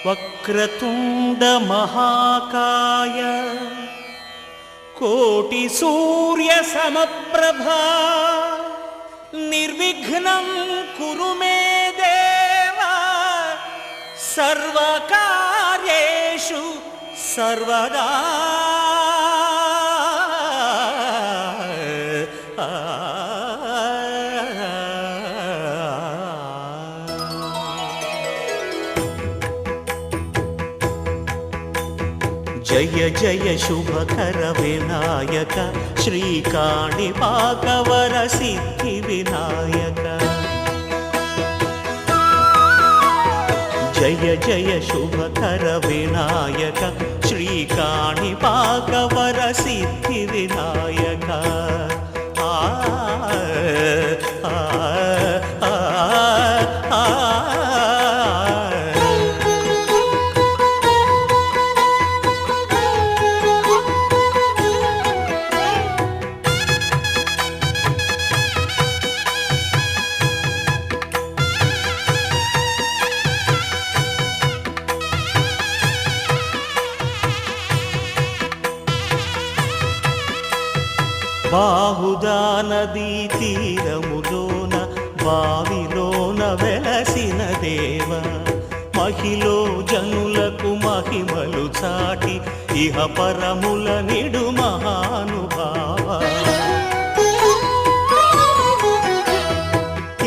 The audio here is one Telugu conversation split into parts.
वक्रतुंड महाकाय कोटि सूर्य समप्रभा निर्विघ्नं कुरु मे देव सर्वकार्येषु सर्वदा। జయ జయ శుభకర వినాయక శ్రీకాణిపాకవర సిద్ధి వినాయక జయ జయ శుభకర వినాయక శ్రీకాణిపాకవర సిద్ధి వినాయక బాహుదా నదీ తీరములోన బావిలోన వెలసిన దేవ మహిలో జనులకు మహిమలు చాటి ఇహ పరముల నిడు మహానుభావ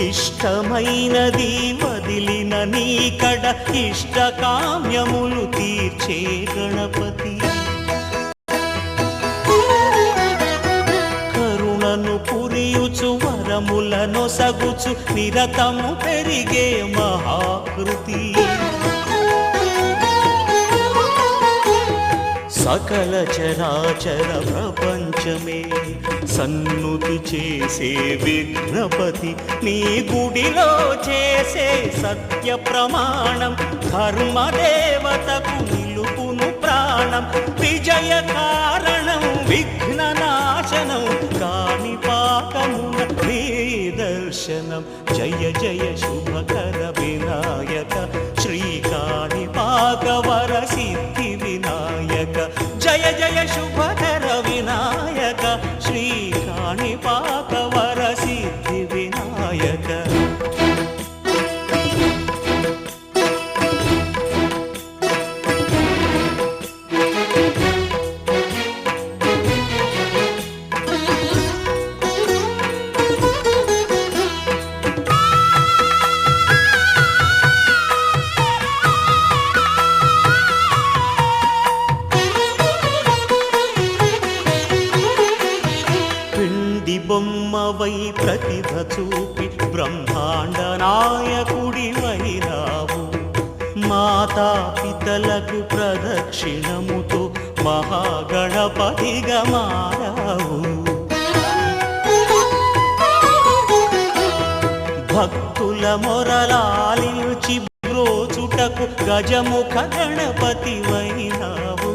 ఇష్టమైనది వదిలిన నీకడ ఇష్ట కామ్యములు తీర్చే గణపతి పురియుచు వరములను సగుచు నిరతము పెరిగే మహాకృతి సకల చరాచర ప్రపంచమే సన్నుతి చేసే విఘ్నపతి నీ గుడిలో చేసే సత్య ప్రమాణం ధర్మదేవతకు నిలుపును ప్రాణం విజయ కారణం విఘ్న నాశనం కాణిపాకమున నీ దర్శనం జయ జయ శుభకర వినాయక శ్రీకాణిపాకవర సిద్ధి వినాయక జయ జయ శుభకర వినాయక శ్రీకాణిపాకవర సిద్ధి వినాయక బొమ్మవై ప్రతిభ చూపి బ్రహ్మాండ నాయకుడి వైరావు మాతా పితలకు ప్రదక్షిణముతో మహాగణపతిగా మారావు భక్తుల మొరలాలించి బ్రోచుటకు గజముఖ గణపతి వైరావు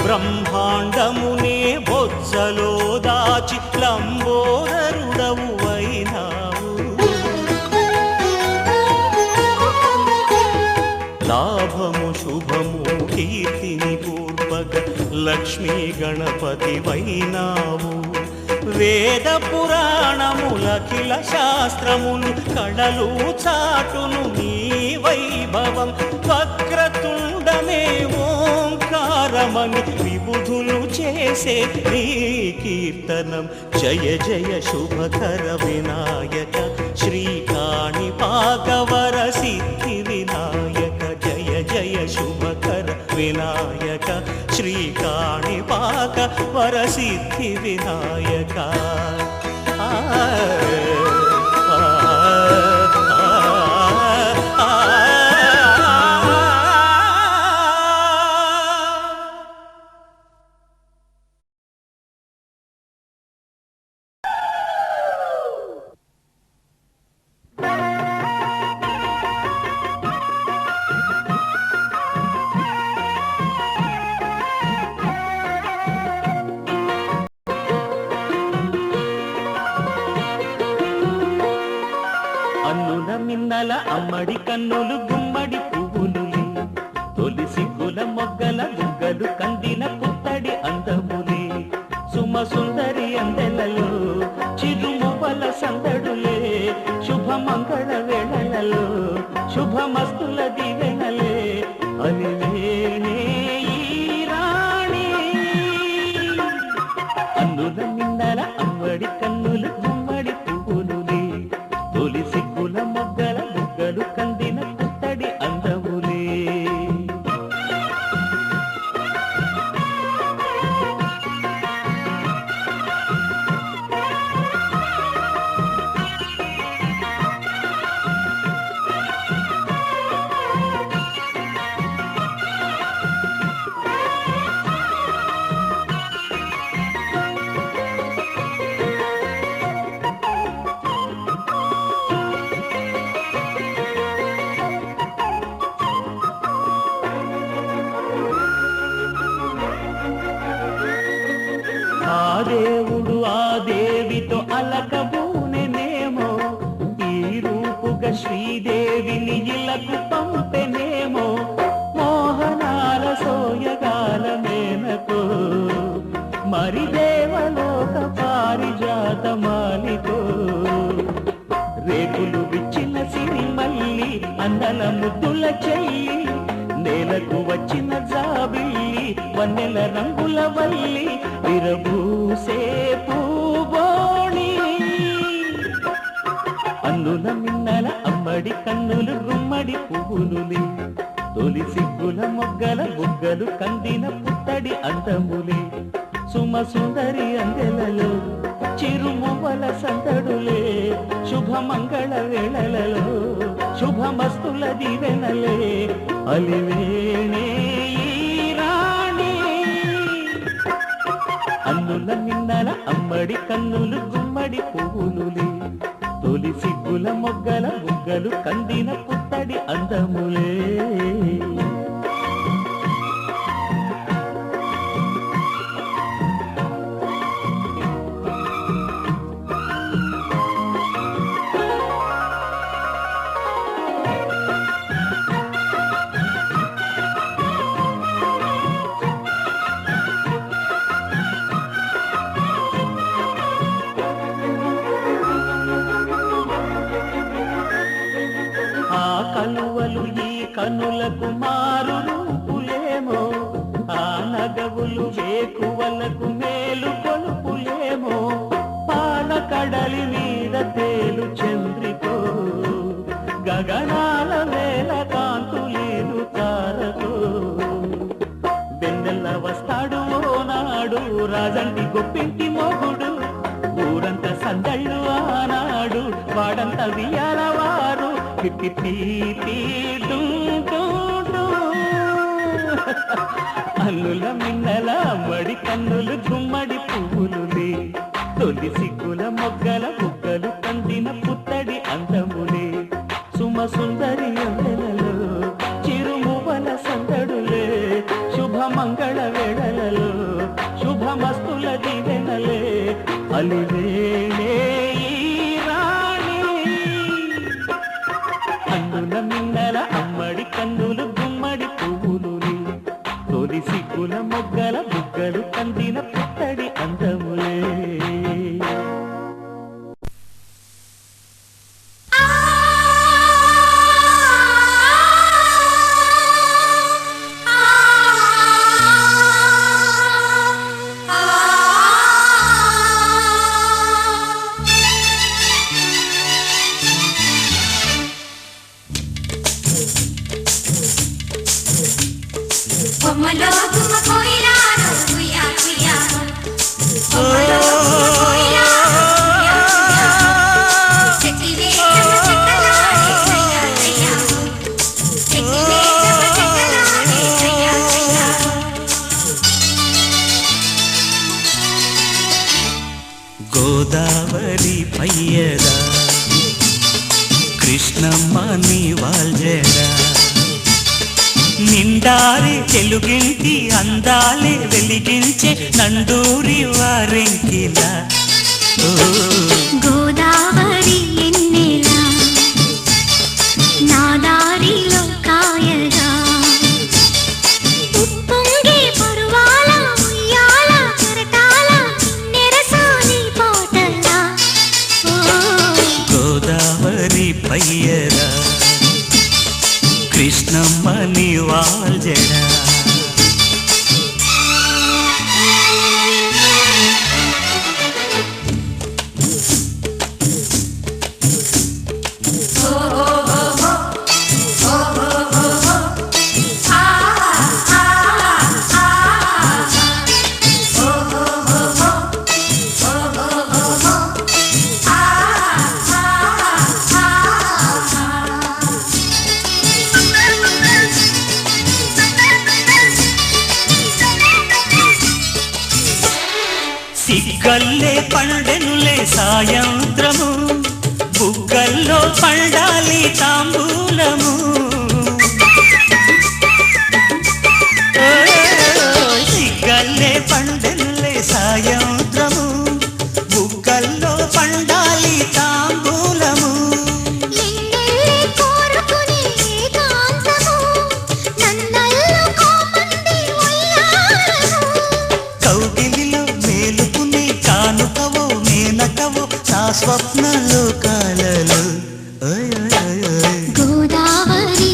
బ్రహ్మాండమునే బొజ్జలో దాచి లంబోదరుడవు అయినావు లాభము శుభము కీర్తిని పూర్వక లక్ష్మీ గణపతి వైనావు వేద పురాణములఖిల శాస్త్రములు కళలు చాటును నీ వైభవం వక్రతుండమే ఓంకారమని విబుధులు చేసే నీ కీర్తనం జయ జయ శుభకర వినాయక శ్రీకాణిపాకవర సిద్ధి వినాయక జయ జయ శుభకర వినాయక శ్రీకాణిపాకవర సిద్ధి వినాయక మిన్నల అమ్మడి కన్నులు గుమ్మడి పువ్వులులే తొలి సిగ్గుల మొగ్గల బుగ్గలు కందిన పుత్తడి అందములే సుమ సుందరి అందెలలో చిరుమువల సందడులే శుభమంగళ వేళలలో శుభమస్తుల దివెనలే అలివేనే ఈ రాణి అన్నుల మిన్నల అమ్మడి కన్నులు గుమ్మడి పువ్వులులే తొలి సిగ్గుల మొగ్గల బుగ్గలు కందిన పుత్తడి అందములే వెన్నెల ముద్దుల చెయ్యి నేలకు వచ్చిన జాబిల్లి వన్నెల రంగుల వల్లి విరబూసే పూబోణి అన్నుల మిన్నల అమ్మడి కన్నులు గుమ్మడి పువ్వులులి తొలి సిగ్గుల మొగ్గల బుగ్గలు కందిన పుత్తడి అందములే సుమ సుందరి అందెలలో చిరుమువ్వల సందడులే శుభమంగళ వేళలలో శుభమస్తుల దీవెనలే అలివేణే రాణి అన్నుల మిన్నల అమ్మడి కన్నులు గుమ్మడి పువ్వులులే తొలి సిగ్గుల మొగ్గల బుగ్గలు కందిన పుత్తడి అందములే కలువలు ఈ కనులకు మారు రూపులేమో ఆ నగవులు వేకువలకు మేలు కొలుపులేమో పాల కడలి మీద తేలు చంద్రికో గగనాల వేల కాంతులేను తారతో వెన్నెల్ల వస్తాడు ఓనాడు రాజంటి గొప్పింటి మొగుడు ఊరంత సందళ్ళు ఆనాడు వాడంత వియాలవారు అల్లుల మిన్నల మడి కన్నులు గుమ్మడి పువ్వులులే తొలి సిగ్గుల మొగ్గల బుగ్గలు కందిన పుత్తడి అందములే సుమ సుందరి అందెలలో చిరుమువల సందడులే శుభమంగళ వేళలలో శుభమస్తుల దీవెనలే అలివేణే అన్నుల మిన్నల అమ్మడి కన్నులు గుమ్మడి పువ్వులుని తొలి సిగ్గుల మొగ్గల బుగ్గలు కందిన పుత్తడి అందములే గోదావరి పయ్యరా కృష్ణమ్మ నీ వాల్జరా నిండారి తెలుగింటి అందాలే వెలిగించే నండూరి వారెంకిలా గోదావరి ఎన్నెలా నా దారిలో కాయగా ఉప్పొంగే పరువాల ఉయ్యాల కరటాల నెరసాని పాటలా గోదావరి పయ్యరా కృష్ణమ్మ నీ వాల్జరా సిగ్గల్లే పండెనులే సాయంత్రము బుగ్గల్లో పండాలి తాంబూలము సిగ్గల్లే పండెనులే సాయంత్రము బుగ్గల్లో పండాలి తాంబూలము స్వప్న లోకాలలో గోదావరి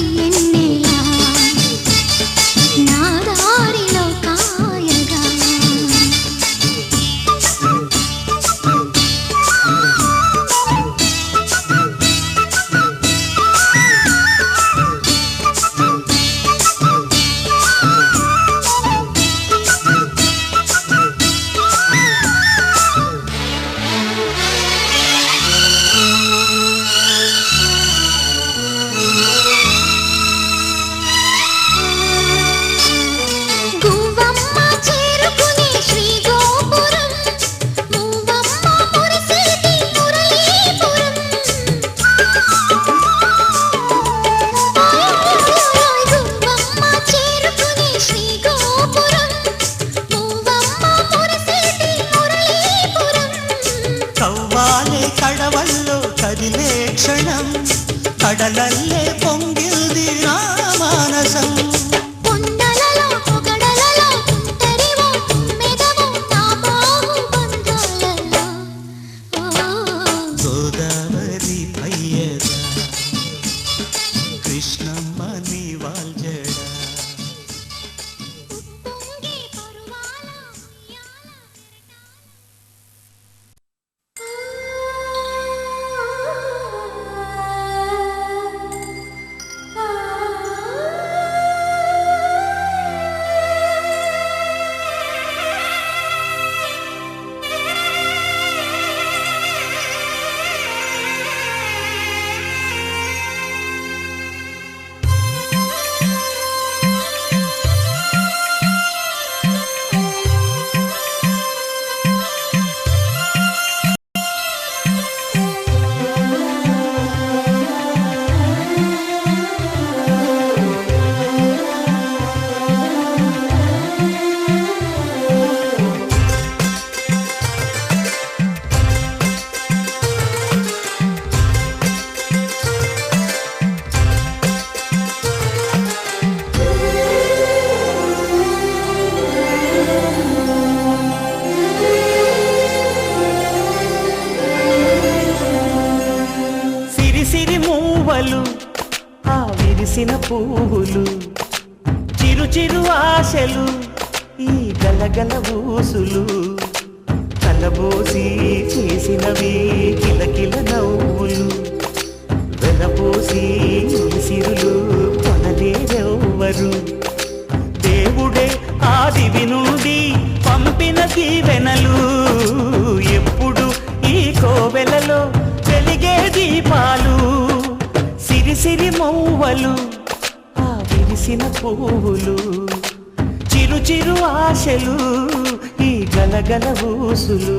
పువ్వులు చిరు చిరు ఆశలు ఈ గలగల ఊసులు కలబోసి చేసినవి కిలకిల నవ్వులు వెలబోసి సిరులు కొనలేరెవ్వరు దేవుడే ఆదివి నుండి పంపిన దీవెనలు ఎప్పుడు ఈ కోవెలలో వెలిగే దీపాలు సిరి సిరి మౌవలు ఆ విరిసిన పువ్వులు చిరు చిరు ఆశలు ఈ గలగల ఊసులు